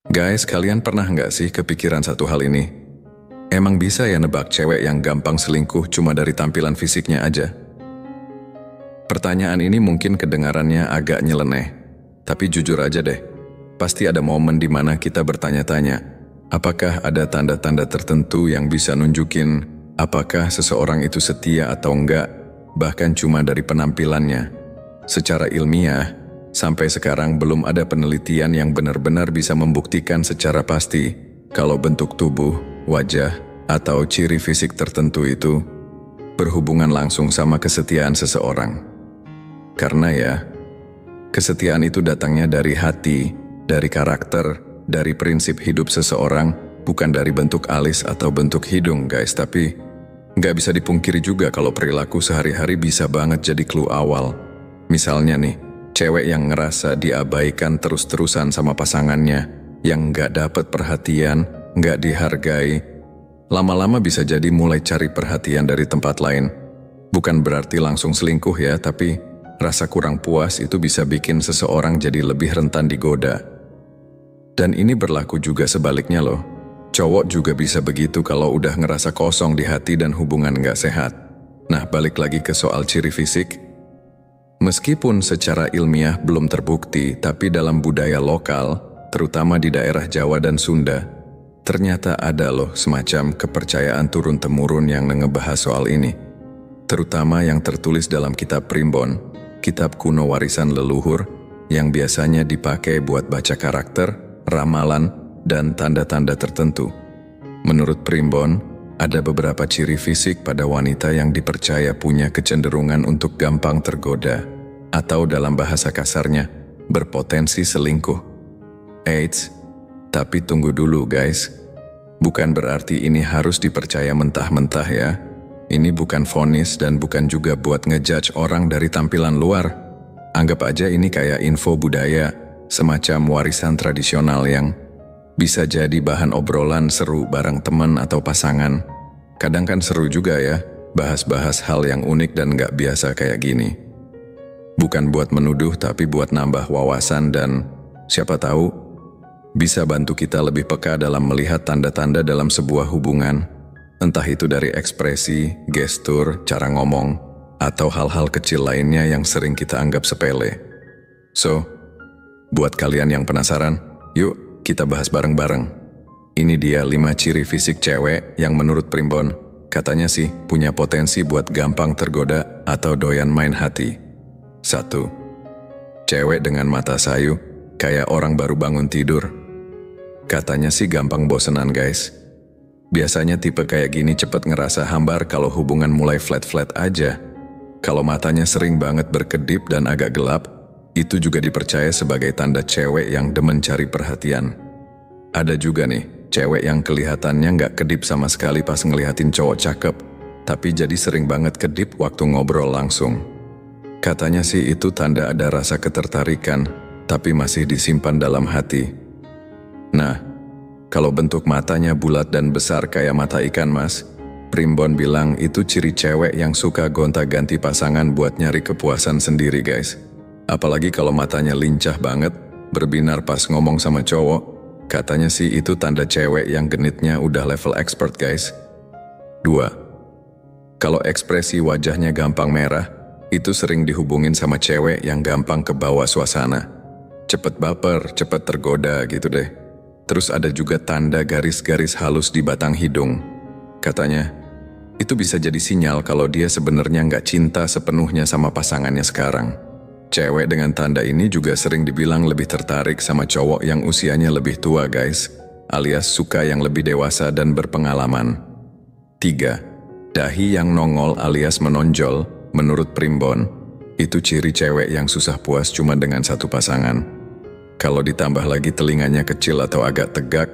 Guys, kalian pernah nggak sih kepikiran satu hal ini? Emang bisa ya nebak cewek yang gampang selingkuh cuma dari tampilan fisiknya aja? Pertanyaan ini mungkin kedengarannya agak nyeleneh, tapi jujur aja deh, pasti ada momen di mana kita bertanya-tanya, apakah ada tanda-tanda tertentu yang bisa nunjukin apakah seseorang itu setia atau enggak, bahkan cuma dari penampilannya. Secara ilmiah, sampai sekarang belum ada penelitian yang benar-benar bisa membuktikan secara pasti kalau bentuk tubuh, wajah, atau ciri fisik tertentu itu berhubungan langsung sama kesetiaan seseorang. Karena ya, kesetiaan itu datangnya dari hati, dari karakter, dari prinsip hidup seseorang, bukan dari bentuk alis atau bentuk hidung guys. Tapi nggak bisa dipungkiri juga kalau perilaku sehari-hari bisa banget jadi clue awal. Misalnya nih, cewek yang ngerasa diabaikan terus-terusan sama pasangannya, yang nggak dapet perhatian, nggak dihargai, lama-lama bisa jadi mulai cari perhatian dari tempat lain. Bukan berarti langsung selingkuh ya, tapi rasa kurang puas itu bisa bikin seseorang jadi lebih rentan digoda. Dan ini berlaku juga sebaliknya loh. Cowok juga bisa begitu kalau udah ngerasa kosong di hati dan hubungan nggak sehat. Nah, balik lagi ke soal ciri fisik. Meskipun secara ilmiah belum terbukti, tapi dalam budaya lokal, terutama di daerah Jawa dan Sunda, ternyata ada loh semacam kepercayaan turun-temurun yang ngebahas soal ini. Terutama yang tertulis dalam kitab Primbon, kitab kuno warisan leluhur, yang biasanya dipakai buat baca karakter, ramalan, dan tanda-tanda tertentu. Menurut Primbon, ada beberapa ciri fisik pada wanita yang dipercaya punya kecenderungan untuk gampang tergoda, atau dalam bahasa kasarnya, berpotensi selingkuh. Eits, tapi tunggu dulu guys. Bukan berarti ini harus dipercaya mentah-mentah ya. Ini bukan vonis dan bukan juga buat ngejudge orang dari tampilan luar. Anggap aja ini kayak info budaya, semacam warisan tradisional yang bisa jadi bahan obrolan seru bareng teman atau pasangan. Kadang kan seru juga ya, bahas-bahas hal yang unik dan gak biasa kayak gini. Bukan buat menuduh tapi buat nambah wawasan dan siapa tahu bisa bantu kita lebih peka dalam melihat tanda-tanda dalam sebuah hubungan. Entah itu dari ekspresi, gestur, cara ngomong, atau hal-hal kecil lainnya yang sering kita anggap sepele. So, buat kalian yang penasaran, yuk kita bahas bareng-bareng. Ini dia 5 ciri fisik cewek yang menurut Primbon, katanya sih punya potensi buat gampang tergoda atau doyan main hati. 1. Cewek dengan mata sayu, kayak orang baru bangun tidur. Katanya sih gampang bosenan guys. Biasanya tipe kayak gini cepet ngerasa hambar kalau hubungan mulai flat-flat aja. Kalau matanya sering banget berkedip dan agak gelap, itu juga dipercaya sebagai tanda cewek yang demen cari perhatian. Ada juga nih, cewek yang kelihatannya nggak kedip sama sekali pas ngelihatin cowok cakep, tapi jadi sering banget kedip waktu ngobrol langsung. Katanya sih itu tanda ada rasa ketertarikan, tapi masih disimpan dalam hati. Nah, kalau bentuk matanya bulat dan besar kayak mata ikan mas, Primbon bilang itu ciri cewek yang suka gonta-ganti pasangan buat nyari kepuasan sendiri guys. Apalagi kalau matanya lincah banget, berbinar pas ngomong sama cowok, katanya sih itu tanda cewek yang genitnya udah level expert guys. 2. Kalau ekspresi wajahnya gampang merah, itu sering dihubungin sama cewek yang gampang kebawa suasana. Cepet baper, cepet tergoda gitu deh. Terus ada juga tanda garis-garis halus di batang hidung. Katanya, itu bisa jadi sinyal kalau dia sebenarnya nggak cinta sepenuhnya sama pasangannya sekarang. Cewek dengan tanda ini juga sering dibilang lebih tertarik sama cowok yang usianya lebih tua guys, alias suka yang lebih dewasa dan berpengalaman. 3. Dahi yang nongol alias menonjol, menurut Primbon, itu ciri cewek yang susah puas cuma dengan satu pasangan. Kalau ditambah lagi telinganya kecil atau agak tegak,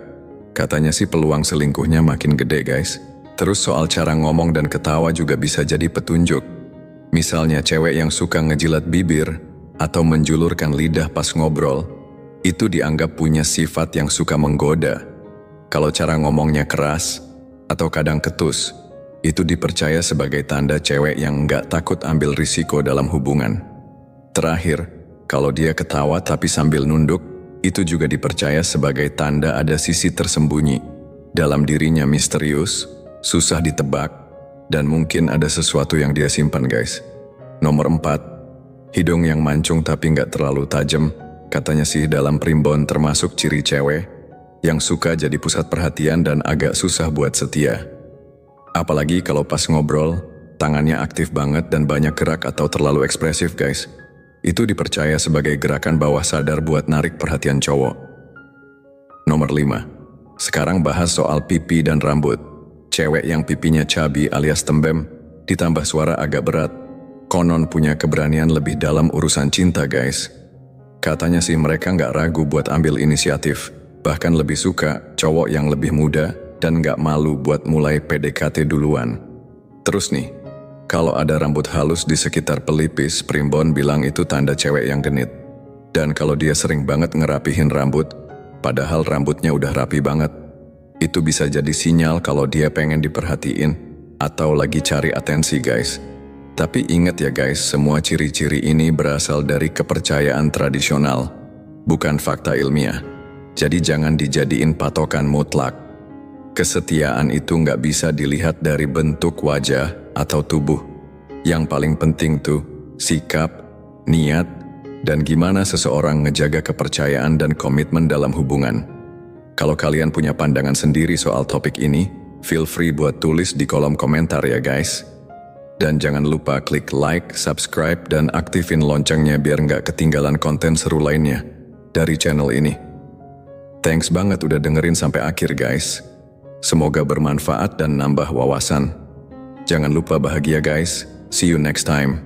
katanya sih peluang selingkuhnya makin gede guys. Terus soal cara ngomong dan ketawa juga bisa jadi petunjuk. Misalnya cewek yang suka ngejilat bibir atau menjulurkan lidah pas ngobrol, itu dianggap punya sifat yang suka menggoda. Kalau cara ngomongnya keras atau kadang ketus, itu dipercaya sebagai tanda cewek yang nggak takut ambil risiko dalam hubungan. Terakhir, kalau dia ketawa tapi sambil nunduk, Itu juga dipercaya sebagai tanda ada sisi tersembunyi. Dalam dirinya misterius, susah ditebak, dan mungkin ada sesuatu yang dia simpan guys. Nomor 4, hidung yang mancung tapi nggak terlalu tajam. Katanya sih dalam primbon termasuk ciri cewek yang suka jadi pusat perhatian dan agak susah buat setia. Apalagi kalau pas ngobrol, tangannya aktif banget dan banyak gerak atau terlalu ekspresif guys. Itu dipercaya sebagai gerakan bawah sadar buat narik perhatian cowok. Nomor 5, sekarang bahas soal pipi dan rambut. Cewek yang pipinya cabi alias tembem, ditambah suara agak berat, konon punya keberanian lebih dalam urusan cinta guys. Katanya sih mereka nggak ragu buat ambil inisiatif, bahkan lebih suka cowok yang lebih muda dan nggak malu buat mulai PDKT duluan. Terus nih, kalau ada rambut halus di sekitar pelipis, primbon bilang itu tanda cewek yang genit. Dan kalau dia sering banget ngerapihin rambut, padahal rambutnya udah rapi banget, itu bisa jadi sinyal kalau dia pengen diperhatiin atau lagi cari atensi guys. Tapi ingat ya guys, semua ciri-ciri ini berasal dari kepercayaan tradisional, bukan fakta ilmiah. Jadi jangan dijadiin patokan mutlak. Kesetiaan itu nggak bisa dilihat dari bentuk wajah atau tubuh. Yang paling penting tuh sikap, niat, dan gimana seseorang ngejaga kepercayaan dan komitmen dalam hubungan. Kalau kalian punya pandangan sendiri soal topik ini, feel free buat tulis di kolom komentar ya guys. Dan jangan lupa klik like, subscribe, dan aktifin loncengnya biar nggak ketinggalan konten seru lainnya dari channel ini. Thanks banget udah dengerin sampai akhir guys. Semoga bermanfaat dan nambah wawasan. Jangan lupa bahagia guys. See you next time.